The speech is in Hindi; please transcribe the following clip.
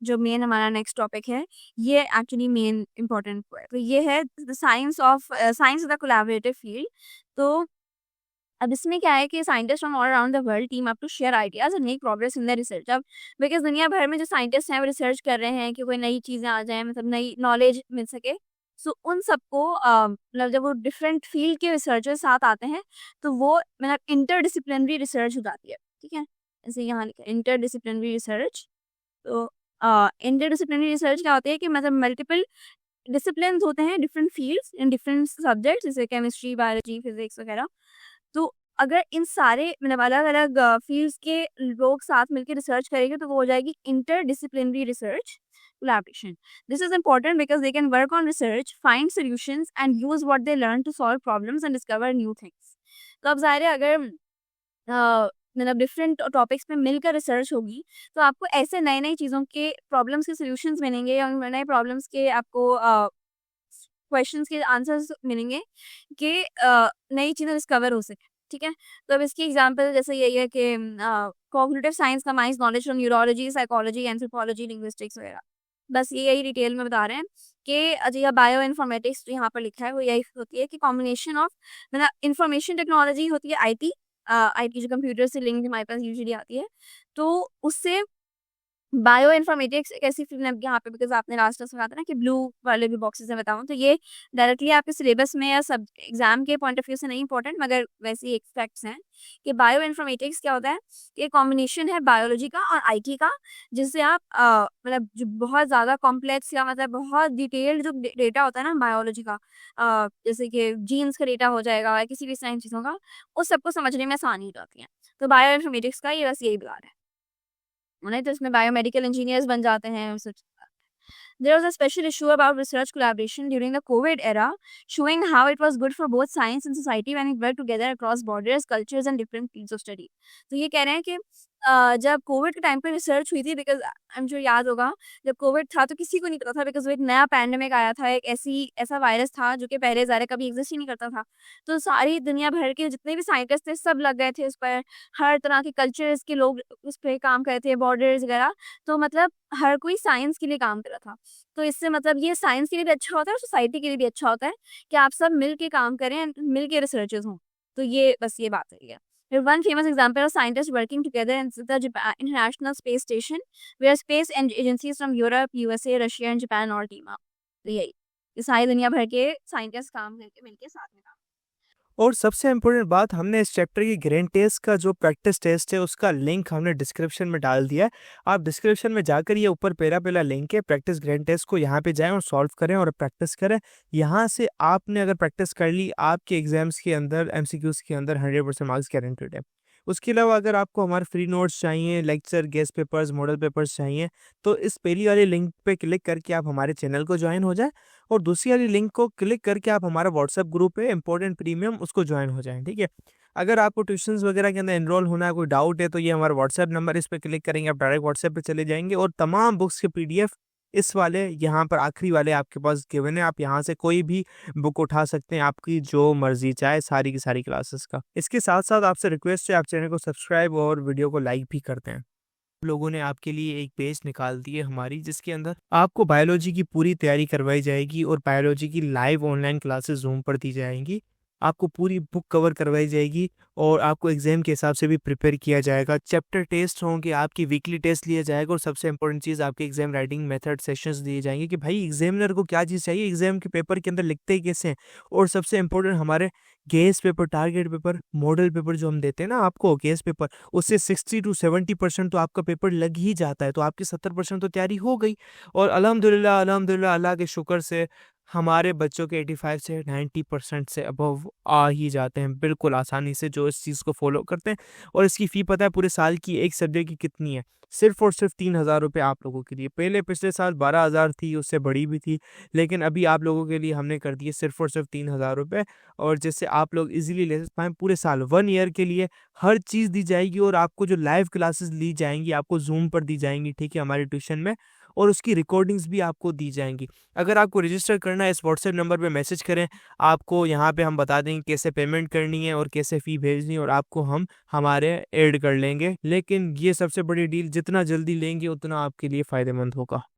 जो मेन हमारा नेक्स्ट टॉपिक है, ये एक्चुअली मेन इंपॉर्टेंट है। तो ये है the science is the collaborative field. तो अब इसमें क्या है कि scientist from all around the world team up to share ideas and make progress in the research. अब बिकॉज दुनिया भर में जो साइंटिस्ट हैं वो रिसर्च कर रहे हैं कि कोई नई चीज़ें आ जाएँ, मतलब नई नॉलेज मिल सके। सो उन सबको मतलब जब वो डिफरेंट फील्ड के रिसर्चर्स साथ आते हैं तो वो मतलब इंटरडिसिप्लिनरी रिसर्च हो जाती है, ठीक है? जैसे यहाँ लिखा है इंटरडिसिप्लिनरी रिसर्च। तो इंटरडिसिप्लिनरी रिसर्च क्या होती है कि मतलब मल्टीपल डिसिप्लिन्स होते हैं, different fields in different subjects, जैसे केमिस्ट्री, बायोलॉजी, फिजिक्स वगैरह। तो अगर इन सारे मतलब अलग-अलग फील्ड्स के लोग साथ मिलके रिसर्च करेंगे तो वो हो जाएगी interdisciplinary research collaboration. This is important because they can work on research, find solutions and use what they learn to solve problems and discover new things. तो अब ज़ाहिर है अगर मतलब डिफरेंट टॉपिक्स पे मिलकर रिसर्च होगी, तो आपको ऐसे नई-नई चीज़ों के प्रॉब्लम्स के सॉल्यूशंस मिलेंगे या नए प्रॉब्लम्स के आपको क्वेश्चंस के आंसर्स मिलेंगे कि नई चीज़ें डिस्कवर हो सके, ठीक है? तो अब इसकी एग्ज़ाम्पल जैसे यही है कि cognitive science combines knowledge from neurology, psychology, anthropology, linguistics वगैरह। बस ये यही डिटेल में बता रहे हैं कि या बायो इन्फॉर्मेटिक्स जो यहाँ पर लिखा है वो यही होती है कि कॉम्बिनेशन ऑफ मतलब इन्फॉर्मेशन टेक्नोलॉजी होती है आईटी, आईटी जो कंप्यूटर से लिंक्ड हमारे पास यूजुअली आती है। तो उससे बायो इन्फॉर्मेटिक्स एक ऐसी फील्ड है यहाँ पे, बिकॉज़ आपने लास्ट में सुना था ना कि ब्लू वाले भी बॉक्सेस में बताऊँ, तो ये डायरेक्टली आपके सिलेबस में या सब एग्ज़ाम के पॉइंट ऑफ व्यू से नहीं इम्पोर्टेंट, मगर वैसे ही एक फैक्ट्स हैं कि बायो इन्फॉर्मेटिक्स क्या होता है कि एक कॉम्बिनेशन है बायोलॉजी का और आईटी का, जिससे आप मतलब जो बहुत ज़्यादा कॉम्प्लेक्स या मतलब बहुत डिटेल्ड जो डेटा होता है ना बायोलॉजी का, जैसे कि जीन्स का डेटा हो जाएगा या किसी भी साइन चीज़ों का, उस सबको समझने में आसानी हो जाती है। तो बायो इन्फॉर्मेटिक्स का ये बस यही बता रहा है। नहीं तो इसमें बायोमेडिकल इंजीनियर्स बन जाते हैं और सच। There was a special issue about research collaboration during the COVID era, showing how it was good for both science and society when it worked together across borders, cultures and different fields of study. तो ये कह रहे हैं कि जब कोविड के टाइम पे रिसर्च हुई थी, बिकॉज़ आई एम श्योर याद होगा, जब कोविड था तो किसी को नहीं पता था, बिकॉज़ वो एक नया पैंडेमिक आया था, एक ऐसा वायरस था जो कि पहले ज़ाहिर कभी एग्ज़िस्ट ही नहीं करता था। तो सारी दुनिया भर के जितने भी साइंटिस्ट थे सब लग गए थे उस पर, हर तरह के कल्चर्स के लोग उस पे काम कर रहे थे, बॉर्डर्स वगैरह। तो मतलब हर कोई साइंस के लिए काम कर रहा था। तो इससे मतलब ये साइंस के लिए भी अच्छा होता है और सोसाइटी के लिए भी अच्छा होता है कि आप सब मिल के काम करें एंड मिल के रिसर्चर्स हों। तो ये बस ये बात है। फिर one famous example of scientist working together in the international space station where space agencies from Europe, USA, Russia and Japan और टीम अप। तो यही ये सारी दुनिया भर के साइंटिस्ट काम करके मिलके साथ में काम। और सबसे इम्पोर्टेंट बात, हमने इस चैप्टर की ग्रैंड टेस्ट का जो प्रैक्टिस टेस्ट है उसका लिंक हमने डिस्क्रिप्शन में डाल दिया है। आप डिस्क्रिप्शन में जाकर ये ऊपर पहला लिंक है प्रैक्टिस ग्रैंड टेस्ट को, यहाँ पे जाएं और सॉल्व करें और प्रैक्टिस करें। यहाँ से आपने अगर प्रैक्टिस कर ली, आपके एग्जाम्स के अंदर एमसीक्यूज के अंदर 100% मार्क्स गारंटेड है। उसके अलावा अगर आपको हमारे फ्री नोट्स चाहिए, lecture, guest papers, model papers चाहिए, तो इस पहली वाली लिंक पे क्लिक करके आप हमारे चैनल को ज्वाइन हो जाए और दूसरी वाली लिंक को क्लिक करके आप हमारा व्हाट्सएप ग्रुप है इम्पोर्टेंट प्रीमियम, उसको ज्वाइन हो जाएं, ठीक है। अगर आपको ट्यूशंस वगैरह के अंदर एनरोल होना है, कोई डाउट है, तो ये हमारा व्हाट्सएप नंबर, इस पर क्लिक करेंगे आप डायरेक्ट व्हाट्सएप पे चले जाएंगे और तमाम बुक्स के पीडीएफ इस वाले यहाँ पर आखिरी वाले आपके पास गिवन है। आप यहाँ से कोई भी बुक उठा सकते हैं, आपकी जो मर्जी चाहे, सारी की सारी क्लासेस का। इसके साथ साथ आपसे रिक्वेस्ट है, आप चैनल को सब्सक्राइब और वीडियो को लाइक भी करते हैं। लोगों ने आपके लिए एक पेज निकाल दी है हमारी, जिसके अंदर आपको बायोलॉजी की पूरी तैयारी करवाई जाएगी और बायोलॉजी की लाइव ऑनलाइन क्लासेस जूम पर दी जाएंगी। आपको पूरी बुक कवर करवाई जाएगी और आपको एग्जाम के हिसाब से भी प्रिपेयर किया जाएगा। चैप्टर टेस्ट होंगे, आपकी वीकली टेस्ट लिया जाएगा और सबसे इंपॉर्टेंट चीज़, आपके एग्जाम राइटिंग मेथड सेशंस दिए जाएंगे कि भाई एग्जामिनर को क्या चीज़ चाहिए, एग्जाम के पेपर के अंदर लिखते ही कैसे हैं। और सबसे इंपॉर्टेंट, हमारे guess paper, target paper, model paper जो हम देते हैं ना आपको, गेस पेपर, उससे 60 to 70% तो आपका पेपर लग ही जाता है, तो आपकी 70% तो तैयारी हो गई। और अल्हम्दुलिल्लाह अल्हम्दुलिल्लाह अल्लाह के शुक्र से हमारे बच्चों के 85 से 90% से अबव आ ही जाते हैं बिल्कुल आसानी से, जो इस चीज़ को फॉलो करते हैं। और इसकी फ़ी पता है पूरे साल की एक सब्जेक्ट की कितनी है? सिर्फ और सिर्फ 3,000 रुपये आप लोगों के लिए। पहले पिछले साल 12,000 थी, उससे बड़ी भी थी, लेकिन अभी आप लोगों के लिए हमने कर दी है सिर्फ और सिर्फ 3,000 रुपये। और जिससे आप लोग इजीली ले पाएँ पूरे साल, 1 ईयर के लिए हर चीज़ दी जाएगी और आपको जो लाइव क्लासेस ली जाएंगी आपको जूम पर दी जाएंगी, ठीक है, हमारे ट्यूशन में। और उसकी रिकॉर्डिंग्स भी आपको दी जाएंगी। अगर आपको रजिस्टर करना है, इस व्हाट्सएप नंबर पे मैसेज करें, आपको यहाँ पे हम बता देंगे कैसे पेमेंट करनी है और कैसे फ़ी भेजनी है, और आपको हम हमारे ऐड कर लेंगे। लेकिन ये सबसे बड़ी डील, जितना जल्दी लेंगे उतना आपके लिए फ़ायदेमंद होगा।